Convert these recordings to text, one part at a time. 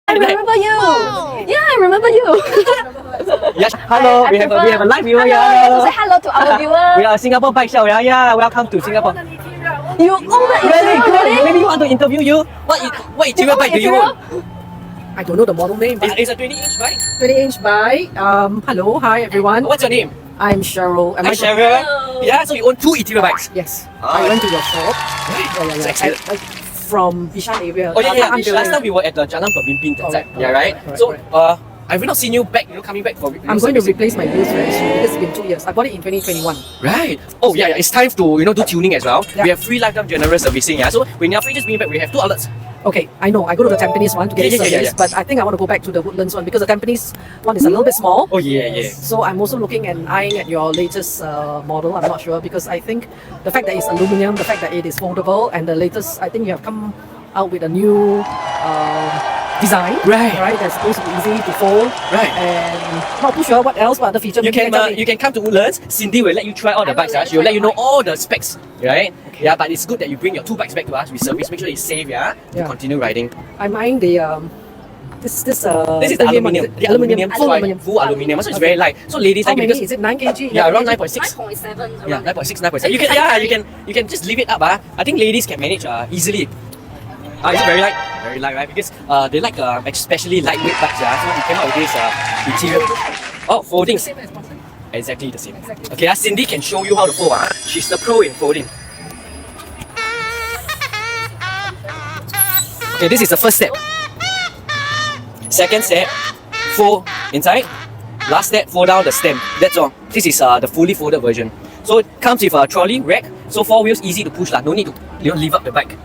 I remember you. Wow. Yeah, I remember you. Yes. Hello. We have a live viewer here. Hello. Say hello to our viewer. We are Singapore Bike Show. Yeah. Welcome to Singapore. You own the Really? Maybe we want to interview you. What interior bike do you own? I don't know the model name, but It's a 20-inch bike. 20-inch bike. Hello, hi everyone. What's your name? I'm Cheryl. Hi, Cheryl. Yeah, so you own 2 interior bikes. Yes. Ah. I went to your shop. Right. So excited. From Bishan area. Oh yeah. Last time we were at the Jalan Pemimpin that side. Yeah, right. So I've not seen you back. Coming back for. I'm going to replace my wheels very soon because it's been 2 years. I bought it in 2021. Right. Oh yeah. It's time to do tuning as well. Yeah. We have free lifetime generous servicing. Yeah. So when you're free, just bring back. We have 2 outlets. Okay, I know. I go to the Tampines one to get it serviced, but I think I want to go back to the Woodlands one because the Tampines one is a little bit small. Oh yeah. So I'm also looking and eyeing at your latest model. I'm not sure because I think the fact that it's aluminium, the fact that it is foldable, and the latest, I think you have come out with a new design. Right. That's supposed to be easy to fold. Right. And not too sure what else, but the feature. You can come to Woodlands. Cindy will let you try all the bikes. She will let you know all the specs. Right. Okay. Yeah, but it's good that you bring your 2 bikes back to us. We service, make sure it's safe. Yeah. To continue riding. I'm eyeing the this is the aluminium. The aluminium. Full aluminium. So it's very light. So ladies how like many? it. Is it 9 kg? Yeah, around 9.6. 9.7. Yeah, 9.6. You can just leave it up. I think ladies can manage easily. It's very light. Very light, right? Because they like especially lightweight bikes. So we came out with this interior. Oh, folding. Exactly the same. Okay, Cindy can show you how to fold. She's the pro in folding. Okay, this is the first step. Second step, fold inside. Last step, fold down the stem. That's all. This is the fully folded version. So it comes with a trolley rack. So 4 wheels, easy to push. No need to lift up the bike.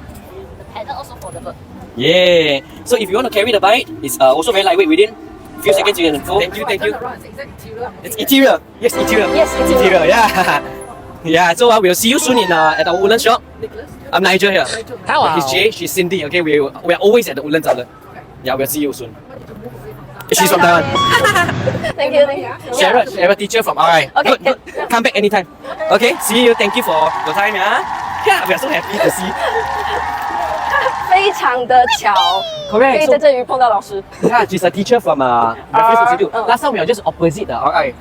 Pedal also foldable. Yeah. So if you want to carry the bike, it's also very lightweight. Within a few seconds you can fold. Thank you. It's interior. Yes, interior. Interior. Yeah. Yeah. So we'll see you soon at our Woodlands shop. Nicholas? I'm Nigel here. Hello. He's Jay. She's Cindy. Okay. We're always at the Woodlands outlet. Yeah. We'll see you soon. She's from Taiwan. Thank you. Cheryl, teacher from RI. Okay. Good. Come back anytime. Okay. See you. Thank you for your time. Yeah. We are so happy to see. 非常的巧， Correct. 可以在这里碰到老师。 Yeah, she's a teacher from Reference Institute. Last time we were just opposite the RI.